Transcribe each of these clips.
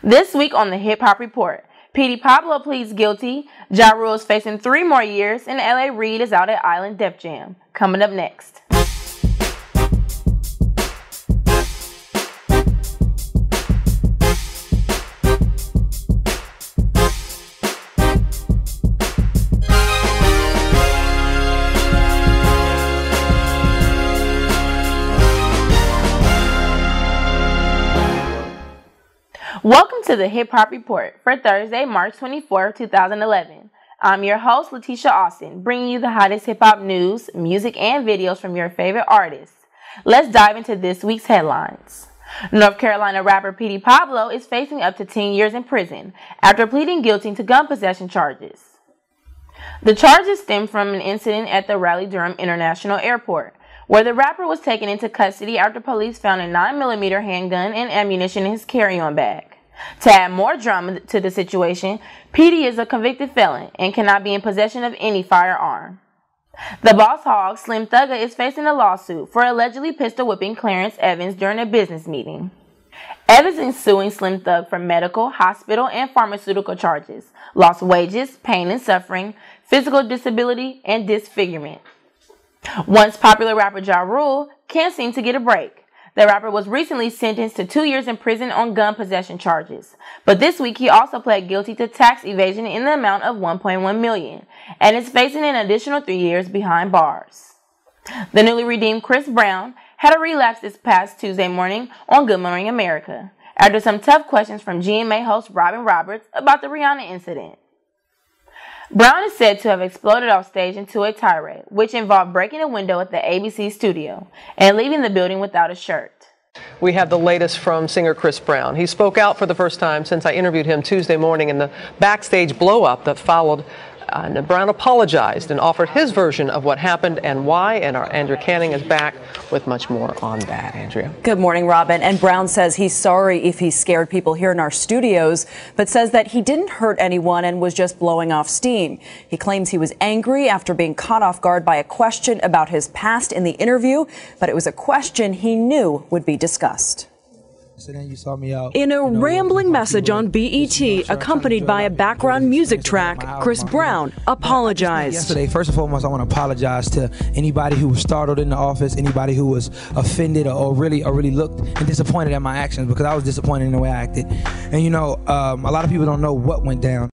This week on the Hip Hop Report, Petey Pablo pleads guilty, JaRule is facing 3 more years, and LA Reid is out at Island Def Jam. Coming up next. Welcome to the Hip Hop Report for Thursday, March 24, 2011. I'm your host, Latiesha Austin, bringing you the hottest hip-hop news, music, and videos from your favorite artists. Let's dive into this week's headlines. North Carolina rapper Petey Pablo is facing up to 10 years in prison after pleading guilty to gun possession charges. The charges stem from an incident at the Raleigh-Durham International Airport, where the rapper was taken into custody after police found a 9mm handgun and ammunition in his carry-on bag. To add more drama to the situation, Petey is a convicted felon and cannot be in possession of any firearm. The Boss Hogg, Slim Thugger, is facing a lawsuit for allegedly pistol whipping Clarence Evans during a business meeting. Evans is suing Slim Thug for medical, hospital, and pharmaceutical charges, lost wages, pain and suffering, physical disability, and disfigurement. Once popular rapper JaRule can't seem to get a break. The rapper was recently sentenced to 2 years in prison on gun possession charges. But this week, he also pled guilty to tax evasion in the amount of $1.1 million and is facing an additional 3 years behind bars. The newly redeemed Chris Brown had a relapse this past Tuesday morning on Good Morning America after some tough questions from GMA host Robin Roberts about the Rihanna incident. Brown is said to have exploded off stage into a tirade, which involved breaking a window at the ABC studio and leaving the building without a shirt. We have the latest from singer Chris Brown. He spoke out for the first time since I interviewed him Tuesday morning in the backstage blow-up that followed. And Brown apologized and offered his version of what happened and why. And our Andrea Canning is back with much more on that. Andrea. Good morning, Robin. And Brown says he's sorry if he scared people here in our studios, but says that he didn't hurt anyone and was just blowing off steam. He claims he was angry after being caught off guard by a question about his past in the interview, but it was a question he knew would be discussed. In a rambling message on BET, accompanied by a background music track, Chris Brown apologized. Yesterday, first and foremost, I want to apologize to anybody who was startled in the office, anybody who was offended or really looked and disappointed at my actions, because I was disappointed in the way I acted. And you know, a lot of people don't know what went down.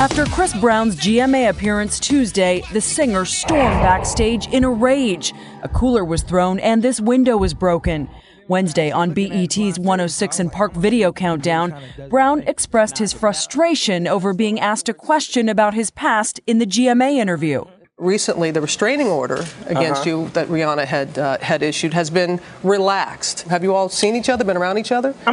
After Chris Brown's GMA appearance Tuesday, the singer stormed backstage in a rage. A cooler was thrown and this window was broken. Wednesday on BET's 106 and Park video countdown, Brown expressed his frustration over being asked a question about his past in the GMA interview. Recently, the restraining order against you that Rihanna had issued has been relaxed. Have you all seen each other, been around each other? I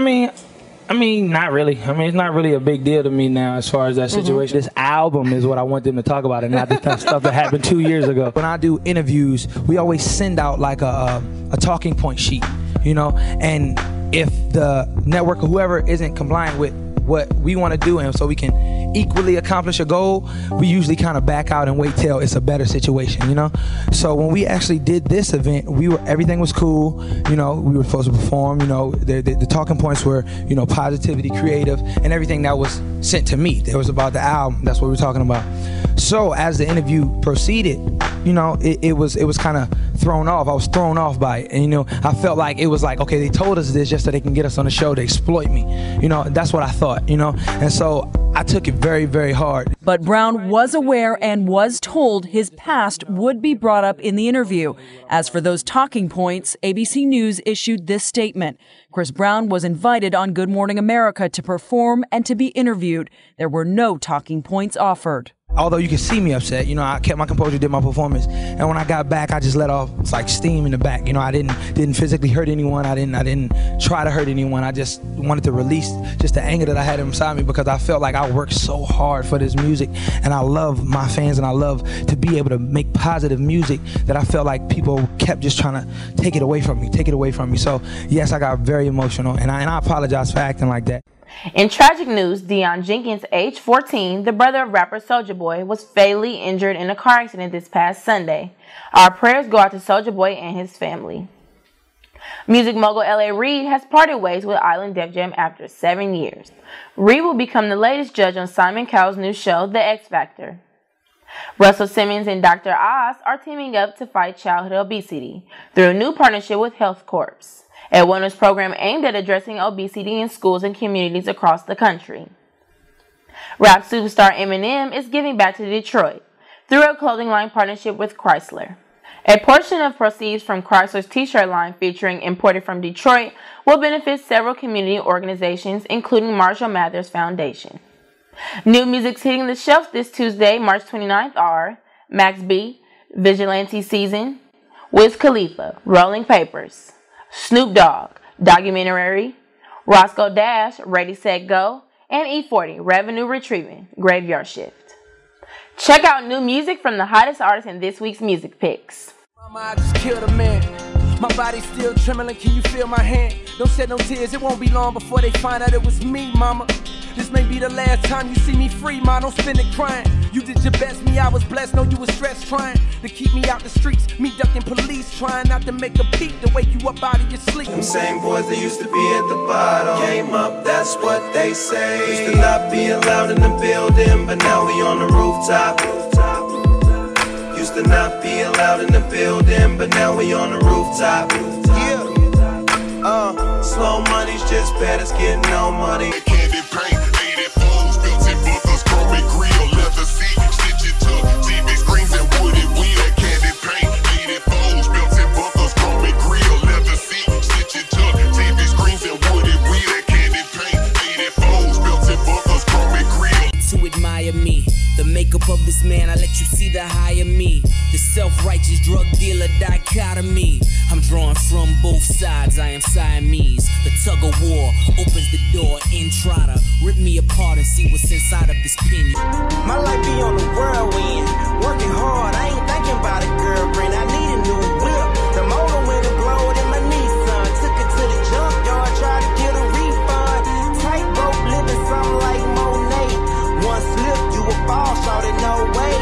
mean, not really. I mean, it's not really a big deal to me now as far as that situation. This album is what I want them to talk about and not the stuff that happened 2 years ago. When I do interviews, we always send out like a talking point sheet, you know, and if the network or whoever isn't compliant with what we want to do and so we can equally accomplish a goal, we usually kind of back out and wait till it's a better situation, you know. So when we actually did this event, everything was cool, you know. We were supposed to perform, you know. The talking points were, you know, positivity, creative, and everything that was sent to me. It was about the album. That's what we were talking about. So as the interview proceeded, you know, it was kind of thrown off. I was thrown off by it, and you know, I felt like it was like, okay, they told us this just so they can get us on the show to exploit me, you know. That's what I thought, you know, and so I took it very, very hard. But Brown was aware and was told his past would be brought up in the interview. As for those talking points, ABC News issued this statement. Chris Brown was invited on Good Morning America to perform and to be interviewed. There were no talking points offered. Although you can see me upset, you know, I kept my composure, did my performance, and when I got back, I just let off like steam in the back. You know, I didn't physically hurt anyone. I didn't try to hurt anyone. I just wanted to release just the anger that I had inside me, because I felt like I worked so hard for this music, and I love my fans, and I love to be able to make positive music that I felt like people kept just trying to take it away from me. So yes, I got very emotional, and I apologize for acting like that. In tragic news, Deion Jenkins, age 14, the brother of rapper Soulja Boy, was fatally injured in a car accident this past Sunday. Our prayers go out to Soulja Boy and his family. Music mogul L.A. Reid has parted ways with Island Def Jam after 7 years. Reid will become the latest judge on Simon Cowell's new show, The X Factor. Russell Simmons and Dr. Oz are teaming up to fight childhood obesity through a new partnership with Health Corps, a wellness program aimed at addressing obesity in schools and communities across the country. Rap superstar Eminem is giving back to Detroit through a clothing line partnership with Chrysler. A portion of proceeds from Chrysler's t-shirt line featuring Imported from Detroit will benefit several community organizations, including Marshall Mathers Foundation. New music's hitting the shelves this Tuesday, March 29th are Max B, Vigilante Season, Wiz Khalifa, Rolling Papers, Snoop Dogg, Documentary, Roscoe Dash, Ready, Set, Go, and E40, Revenue Retrieving, Graveyard Shift. Check out new music from the hottest artists in this week's music picks. Mama, I just killed a man. My body's still trembling, can you feel my hand? Don't shed no tears, it won't be long before they find out it was me, mama. This may be the last time you see me free, ma, don't spend it crying. You did your best, me, I was blessed, know you was stressed, trying to keep me out the streets. Me ducking police, trying not to make a peep to wake you up out of your sleep. Them same boys that used to be at the bottom came up, that's what they say. Used to not be allowed in the building, but now we on the rooftop. Used to not be allowed in the building, but now we on the rooftop. Yeah. Slow money's just better, getting no money. Candy paint, faded phones, built-in buckles, chrome grill, leather seat, stitch it to TV screens and wooded wheel. That candy paint, faded phones, built-in buckles, chrome grill, leather seat, stitch it to TV screens and wooded wheel. That candy paint, faded phones, built-in buckles, chrome grill. To admire me, the makeup of this man, I let you see the higher me. The self-righteous drug dealer dichotomy. I'm drawn from both sides, I am Siamese. The tug of war opens the door in, try to rip me apart and see what's inside of this pin. My life be on the whirlwind, working hard, I ain't thinking about a girlfriend. I need a new whip, the motor went and blowed in my Nissan. Took it to the junkyard, tried to get a refund. Tightrope living something like Monet. One slip, you a ball shot it, no way.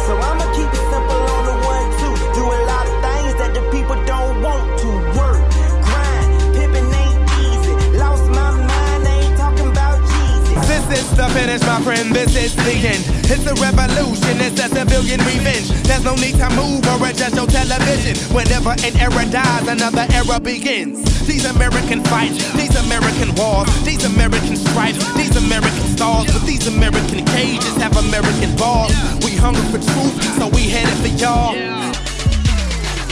So I'ma keep it simple on the 1-2. Do a lot of things that the people don't want to. Work, grind, pimpin' ain't easy. Lost my mind, I ain't talking about Jesus. This is the finish, my friend, this is the end. It's a revolution, it's a civilian revenge. There's no need to move or adjust your television. Whenever an era dies, another era begins. These American fights, these American wars, these American stripes, these American stars. But these American cages have American balls. We hungry for truth, so we headed for y'all.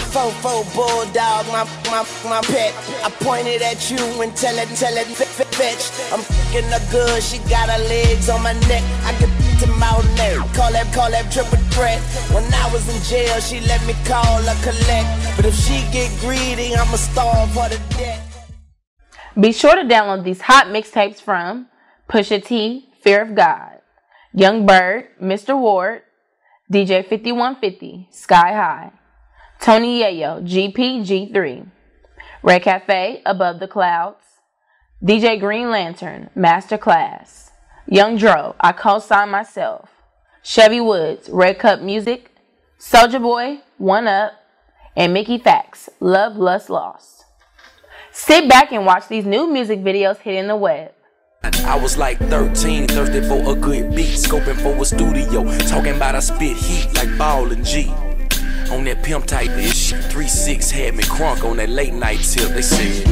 4-4 bulldog, my pet. I pointed at you and tell it fetch. I'm fucking her good, she got her legs on my neck. I get to my neck, call that triple threat. When I was in jail, she let me call her collect. But if she get greedy, I'ma starve her to death. Be sure to download these hot mixtapes from Pusha T, Fear of God, Young Berg, Mr. Ward, DJ 5150, Sky High, Tony Yayo, GP-G3, Red Cafe, Above the Clouds, DJ Green Lantern, Masterclass, Young Dro, I Co-Sign Myself, Chevy Woods, Red Cup Music, Soulja Boy, One Up, and Mickey Fax, Love, Lust, Lost. Sit back and watch these new music videos hitting the web. I was like 13, thirsty for a good beat, scoping for a studio, talking about I spit heat like Ball and G. On that pimp type ish, 3-6 had me crunk on that late night tip. They said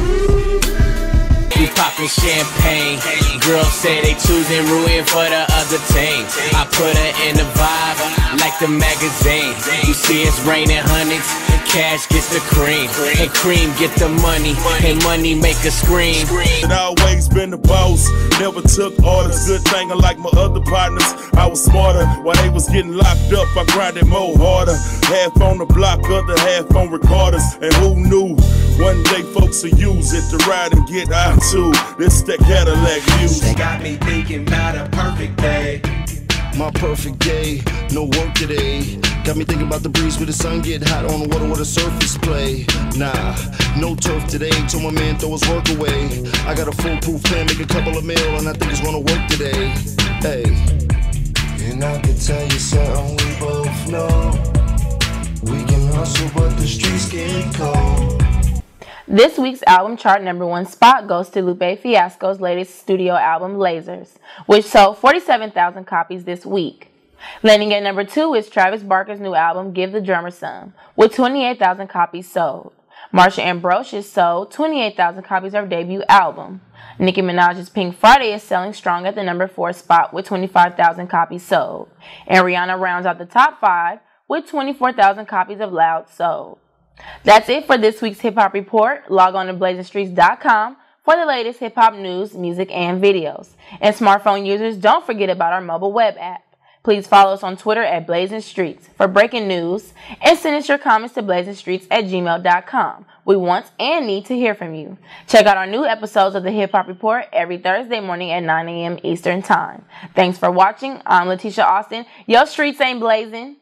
we poppin' champagne. Girls say they choosing rootin' for the other team. I put her in the vibe like the magazine. You see it's raining hundreds, and cash gets the cream, and cream get the money, and money make a scream. It always been the boss, never took orders. Good thing unlike my other partners, I was smarter. While they was getting locked up, I grinded more harder. Half on the block, other half on recorders. And who knew one day folks will use it to ride and get out too. This that Cadillac music. They got me thinking about a perfect day. My perfect day, no work today. Got me thinking about the breeze where the sun get hot on the water where the surface play. Nah, no turf today. Told my man throw his work away. I got a foolproof plan, make a couple of mil, and I think it's gonna work today. Hey. And I can tell you something we both know. We can hustle, but the streets get cold. This week's album chart #1 spot goes to Lupe Fiasco's latest studio album, Lasers, which sold 47,000 copies this week. Landing at #2 is Travis Barker's new album, Give the Drummer Some, with 28,000 copies sold. Marsha Ambrosius sold 28,000 copies of her debut album. Nicki Minaj's Pink Friday is selling strong at the #4 spot with 25,000 copies sold. And Rihanna rounds out the top 5 with 24,000 copies of Loud sold. That's it for this week's Hip Hop Report. Log on to BlazinStreetz.com for the latest hip hop news, music, and videos. And smartphone users, don't forget about our mobile web app. Please follow us on Twitter at BlazinStreetz for breaking news, and send us your comments to BlazinStreetz@gmail.com. We want and need to hear from you. Check out our new episodes of the Hip Hop Report every Thursday morning at 9 a.m. Eastern Time. Thanks for watching. I'm Latiesha Austin. Your streets ain't blazing.